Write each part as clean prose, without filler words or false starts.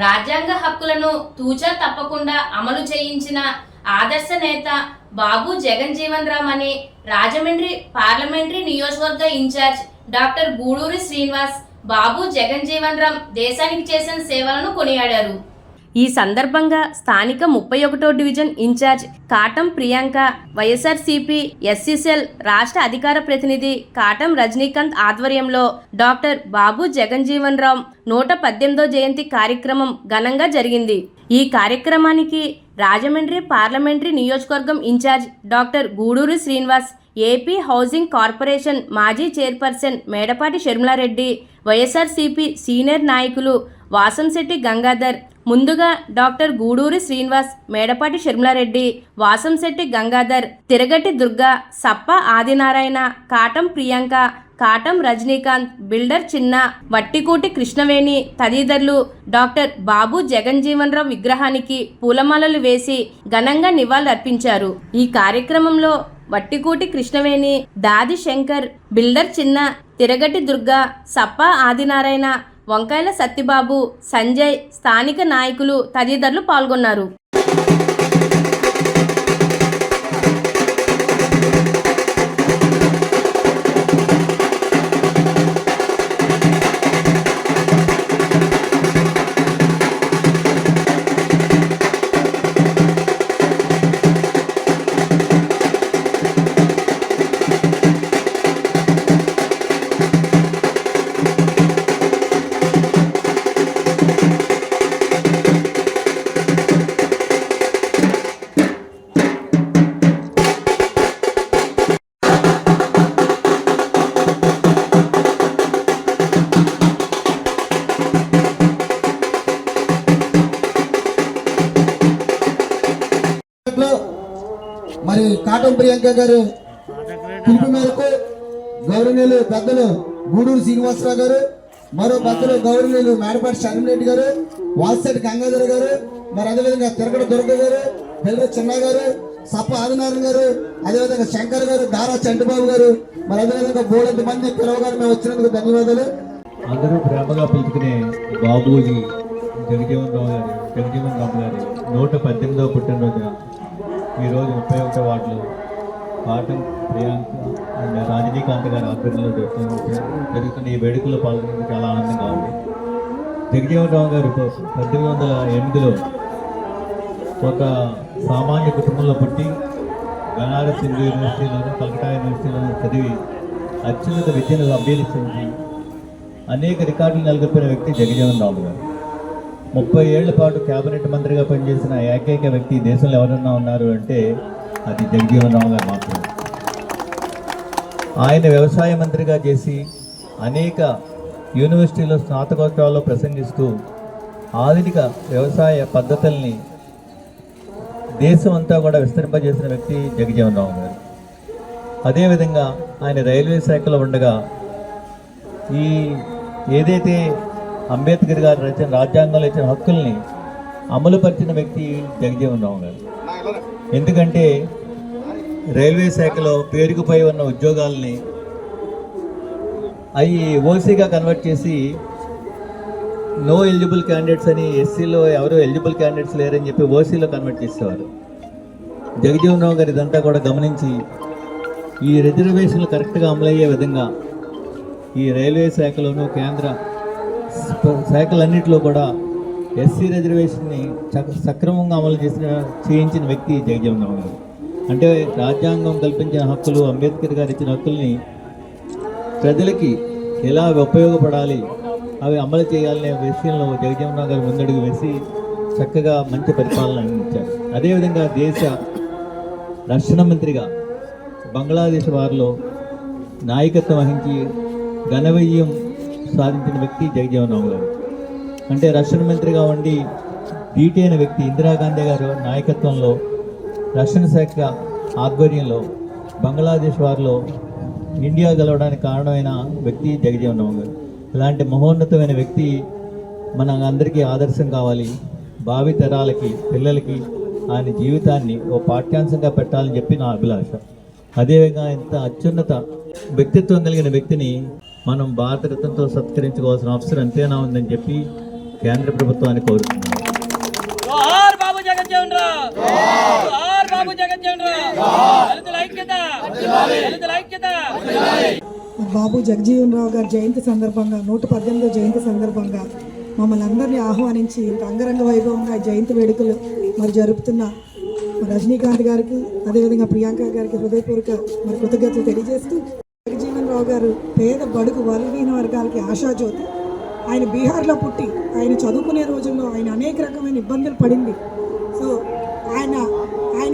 రాజ్యాంగ హక్కులను తూచా తప్పకుండా అమలు చేయించిన ఆదర్శ నేత బాబు జగజ్జీవన్ రామ్ అని రాజమండ్రి పార్లమెంటరీ నియోజకవర్గ ఇన్ఛార్జ్ డాక్టర్ గూడూరి శ్రీనివాస్ బాబు జగజ్జీవన్ రామ్ దేశానికి చేసిన సేవలను కొనియాడారు. ఈ సందర్భంగా స్థానిక 31వ division in charge Katam Priyanka, YSRCP SC cell రాష్ట్ర అధికార ప్రతినిధి కాటం రజనీకాంత్ ఆధ్వర్యంలో డాక్టర్ బాబు జగజ్జీవన్ రామ్ 118వ జయంతి కార్యక్రమం ఘనంగా జరిగింది. ఈ కార్యక్రమానికి రాజమండ్రి పార్లమెంటరీ నియోజకవర్గం in charge doctor Guduri Srinivas, AP housing corporation మాజీ చైర్పర్సన్ మేడపాటి షర్మిలారెడ్డి, వైఎస్ఆర్సీపీ సీనియర్ నాయకులు వాసంశెట్టి గంగాధర్, ముందుగా డాక్టర్ గూడూరి శ్రీనివాస్, మేడపాటి షర్మిలారెడ్డి, వాసంశెట్టి గంగాధర్, తిరగటి దుర్గా, సప్ప ఆదినారాయణ, కాటం ప్రియాంక, కాటం రజనీకాంత్, బిల్డర్ చిన్న, వట్టికోటి కృష్ణవేణి తదితరులు డాక్టర్ బాబు జగజ్జీవన్ రామ్ విగ్రహానికి పూలమాలలు వేసి ఘనంగా నివాళులర్పించారు. ఈ కార్యక్రమంలో వట్టికోటి కృష్ణవేణి, దాది శంకర్, బిల్డర్ చిన్న, తిరగటి దుర్గా, సప్ప ఆదినారాయణ, వంకాయల సత్యబాబు, సంజయ్, స్థానిక నాయకులు తదితరులు పాల్గొన్నారు. మరి కాటం ప్రియాంక గారు పిలుపు మేరకు గౌరవనీయులు పెద్దలు గూడూరు శ్రీనివాసరావు గారు, మరో పెద్దలు గౌరవనీయులు మేడపాటి షర్మిలారెడ్డి గారు, వాసంశెట్టి గంగాధర్ గారు, మరి అదేవిధంగా తిరగటి దుర్గ గారు, బిల్డర్ చిన్న గారు, సప్ప ఆదినారాయణ గారు, అదేవిధంగా శంకర్ గారు, దారా చంటిబాబు గారు, మరి అదేవిధంగా బోలెంత మంది పిలవగారు మేము వచ్చినందుకు ధన్యవాదాలు. అందరూ ప్రేమగా పిలుచుకునే బాబూజీ జగజ్జీవన్ రామ్ గారి 118వ పుట్టినరోజున ఈరోజు 31వ వార్డులో కాటం ప్రియాంక అండ్ రజనీకాంత్ గారి ఆధ్వర్యంలో జరుగుతున్న ఈ వేడుకల్లో పాల్గొనడానికి చాలా ఆనందంగా ఉంది. జగజ్జీవన్ రామ్ గారు 1808లో ఒక సామాన్య కుటుంబంలో పుట్టి బనారస్ హిందూ యూనివర్సిటీలోను, కలకట్టా యూనివర్సిటీలోను చదివి అత్యున్నత విద్యను అభ్యసించి అనేక రికార్డులు నెలకొల్పిన వ్యక్తి జగజ్జీవన్ రామ్ గారు. 30 ఏళ్ల పాటు కేబినెట్ మంత్రిగా పనిచేసిన ఏకైక వ్యక్తి దేశంలో ఎవరన్నా ఉన్నారు అంటే అది జగజ్జీవన్ రామ్ గారు మాత్రమే. ఆయన వ్యవసాయ మంత్రిగా చేసి అనేక యూనివర్సిటీలో స్నాతకోత్సవాల్లో ప్రసంగిస్తూ ఆధునిక వ్యవసాయ పద్ధతుల్ని దేశం అంతా కూడా విస్తరింపజేసిన వ్యక్తి జగజ్జీవన్ రామ్ గారు. అదేవిధంగా ఆయన రైల్వే శాఖలో ఉండగా ఈ ఏదైతే అంబేద్కర్ గారు రచన రాజ్యాంగంలో ఇచ్చిన హక్కుల్ని అమలుపరిచిన వ్యక్తి జగజ్జీవన్ రామ్ గారు. ఎందుకంటే రైల్వే శాఖలో పేరుకుపోయి ఉన్న ఉద్యోగాల్ని అవి ఓసీగా కన్వర్ట్ చేసి నో ఎలిజిబుల్ క్యాండిడేట్స్ అని, ఎస్సీలో ఎవరు ఎలిజిబుల్ క్యాండిడేట్స్ లేరని చెప్పి ఓసీలో కన్వర్ట్ చేసేవారు. జగజ్జీవన్ రామ్ గారు ఇదంతా కూడా గమనించి ఈ రిజర్వేషన్లు కరెక్ట్గా అమలయ్యే విధంగా ఈ రైల్వే శాఖలోనూ కేంద్ర శాఖలన్నింటిలో కూడా ఎస్సీ రిజర్వేషన్ని సక్రమంగా అమలు చేయించిన వ్యక్తి జగజ్జీవన్ రామ్ గారు. అంటే రాజ్యాంగం కల్పించిన హక్కులు, అంబేద్కర్ గారు ఇచ్చిన హక్కుల్ని ప్రజలకి ఎలా ఉపయోగపడాలి, అవి అమలు చేయాలనే విషయంలో జగజ్జీవన్ రామ్ గారు ముందడుగు వేసి చక్కగా మంచి పరిపాలన అందించారు. అదేవిధంగా దేశ రక్షణ మంత్రిగా బంగ్లాదేశ్ వారిలో నాయకత్వం వహించి ఘన విజయం సాధించిన వ్యక్తి జగజ్జీవన్ రామ్ గారు. అంటే రక్షణ మంత్రిగా ఉండి ధీటి అయిన వ్యక్తి ఇందిరాగాంధీ గారు నాయకత్వంలో రక్షణ శాఖ ఆధ్వర్యంలో బంగ్లాదేశ్ వారిలో ఇండియా గెలవడానికి కారణమైన వ్యక్తి జగజ్జీవన్ రామ్ గారు. ఇలాంటి మహోన్నతమైన వ్యక్తి మన అందరికీ ఆదర్శం కావాలి. భావి తరాలకి, పిల్లలకి ఆయన జీవితాన్ని ఓ పాఠ్యాంశంగా పెట్టాలని చెప్పి నా అభిలాష. అదేవిధంగా ఇంత అత్యున్నత వ్యక్తిత్వం కలిగిన వ్యక్తిని మనం భారతరత్నంతో సత్కరించుకోవాల్సిన అవసరం ఎంతైనా ఉందని చెప్పి కేంద్ర ప్రభుత్వాన్ని కోరుతున్నాను. జోహార్ బాబు జగజ్జీవన్ రావు, జోహార్ బాబు జగజ్జీవన్ రావు, దళితుల ఐక్యత, దళితుల ఐక్యత. బాబు జగజీవన్ రావు గారి జయంతి సందర్భంగా 118వ జయంతి సందర్భంగా మమ్మల్ని అందరినీ ఆహ్వానించి ఇంత అంగరంగ వైభవంగా జయంతి వేడుకలు మరి జరుపుతున్న రజనీకాంత్ గారికి, అదేవిధంగా ప్రియాంక గారికి హృదయపూర్వక మరి కృతజ్ఞతలు తెలియజేస్తూ, జగజీవన్ రావు గారు పేద బడుగు బలహీన వర్గాలకి ఆశాజ్యోతి. ఆయన బీహార్లో పుట్టి ఆయన చదువుకునే రోజుల్లో ఆయన అనేక రకమైన ఇబ్బందులు పడింది. సో ఆయన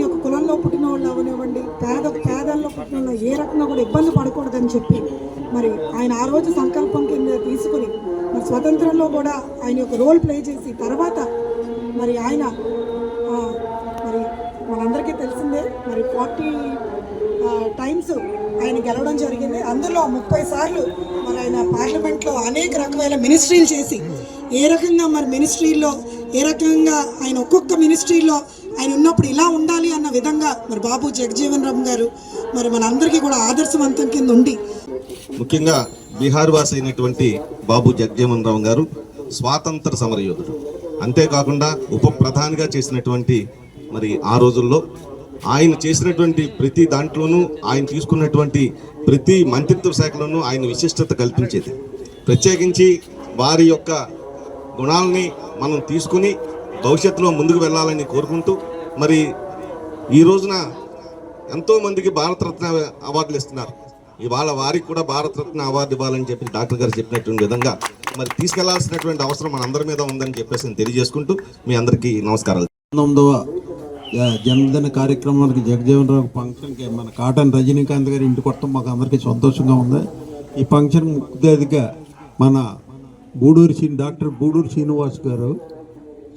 యొక్క కులంలో పుట్టిన వాళ్ళు అవనివ్వండి, పేదల్లో పుట్టిన వాళ్ళు ఏ రకంగా కూడా ఇబ్బంది పడకూడదని చెప్పి మరి ఆయన ఆ రోజు సంకల్పం కింద తీసుకుని మరి స్వతంత్రంలో కూడా ఆయన యొక్క రోల్ ప్లే చేసి తర్వాత మరి ఆయన మరి మనందరికీ తెలిసిందే మరి 40 టైమ్స్ ఆయన గెలవడం జరిగింది. అందులో 30 సార్లు మరి ఆయన పార్లమెంట్లో అనేక రకమైన మినిస్ట్రీలు చేసి ఏ రకంగా మరి మినిస్ట్రీల్లో ఏ రకంగా ఆయన ఒక్కొక్క మినిస్ట్రీలో ఆయన ఉన్నప్పుడు ఇలా ఉండాలి అన్న విధంగా మరి బాబు జగజీవన్ రామ్ గారు మరి మనందరికీ కూడా ఆదర్శవంతం కింద ఉండి, ముఖ్యంగా బీహార్ వాసి అయినటువంటి బాబు జగజీవన్ రామ్ గారు స్వాతంత్ర సమరయోధుడు. అంతేకాకుండా ఉప ప్రధానిగా చేసినటువంటి మరి ఆ రోజుల్లో ఆయన చేసినటువంటి ప్రతి దాంట్లోనూ, ఆయన తీసుకున్నటువంటి ప్రతి మంత్రిత్వ శాఖలోనూ ఆయన విశిష్టత కల్పించేది. ప్రత్యేకించి వారి యొక్క గుణాలని మనం తీసుకుని భవిష్యత్తులో ముందుకు వెళ్ళాలని కోరుకుంటూ మరి ఈ రోజున ఎంతోమందికి భారతరత్న అవార్డులు ఇస్తున్నారు. ఇవాళ వారికి కూడా భారతరత్న అవార్డు ఇవ్వాలని చెప్పి డాక్టర్ గారు చెప్పినటువంటి విధంగా మరి తీసుకెళ్లాల్సినటువంటి అవసరం మనందరి మీద ఉందని చెప్పేసి నేను తెలియజేసుకుంటూ మీ అందరికీ నమస్కారాలు. 19వ జన్మదిన కార్యక్రమానికి జగజీవన్ రావు ఫంక్షన్కి మన కాటన్ రజనీకాంత్ గారి ఇంటి కొట్టడం మాకు అందరికీ సంతోషంగా ఉంది. ఈ ఫంక్షన్ ముఖ్య అతిథిగా మన డాక్టర్ గూడూరు శ్రీనివాస్ గారు,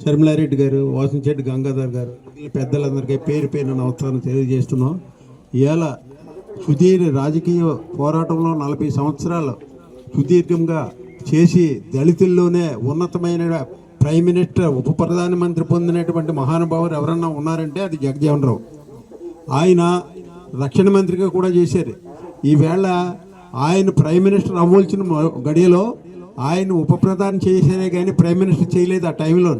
శర్మిలారెడ్డి గారు, వాసంశెట్టి గంగాధర్ గారు, పెద్దలందరికీ పేరు పేరున నమస్కారం తెలియజేస్తున్నాం. ఇవాళ సుదీర్ఘ రాజకీయ పోరాటంలో 40 సంవత్సరాలు సుదీర్ఘంగా చేసి దళితుల్లోనే ఉన్నతమైన ప్రైమ్ మినిస్టర్, ఉప ప్రధానమంత్రి పొందినటువంటి మహానుభావులు ఎవరన్నా ఉన్నారంటే అది జగజీవన్ రావు. ఆయన రక్షణ మంత్రిగా కూడా చేశారు. ఈవేళ ఆయన ప్రైమ్ మినిస్టర్ అవ్వాల్సిన గడియలో ఆయన ఉప ప్రధాని చేశారే కానీ ప్రైమ్ మినిస్టర్ చేయలేదు. ఆ టైంలో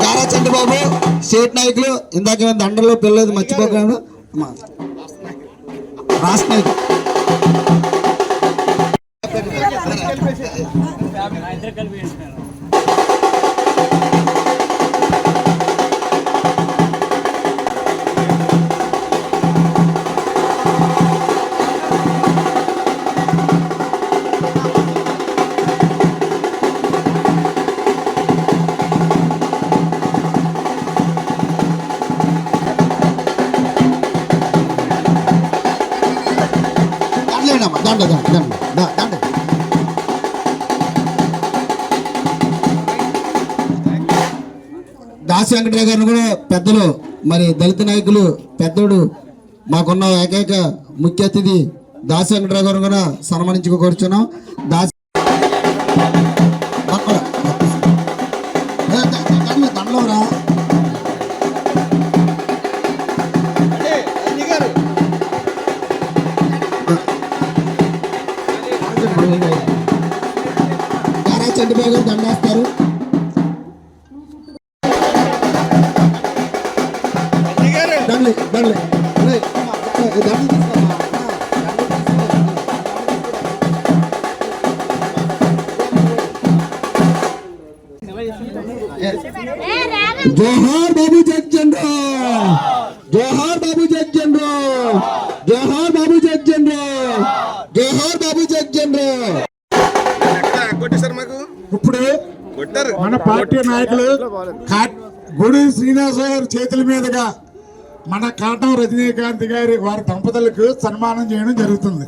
గారా చంద్రబాబు స్టేట్ నాయకులు ఇందాక దండలో పిల్లలు మర్చిపోకుండా రాష్ట్ర నాయకులు దాసి వెంకటరావు గారిని కూడా పెద్దలు మరి దళిత నాయకులు పెద్దోడు మాకున్న ఏకైక ముఖ్య అతిథి దాసి వెంకటరావు గారిని కూడా సన్మానించుకోవచ్చున్నాం. దాసి దండలోరా గారా చంద్రబాబు గారు దండేస్తారు. జోహార్ బాబు జగజీవన్ రావు, జోహార్ బాబు జగజీవన్ రావు, జోహార్ బాబు జగజీవన్ రావు, జోహార్ బాబు జగజీవన్ రావు. ఇప్పుడు మన పార్టీ నాయకులు గూడూరు శ్రీనివాస గారి చేతుల మీదుగా మన కాటం రజనీకాంత్ గారి వారి దంపతులకు సన్మానం చేయడం జరుగుతుంది.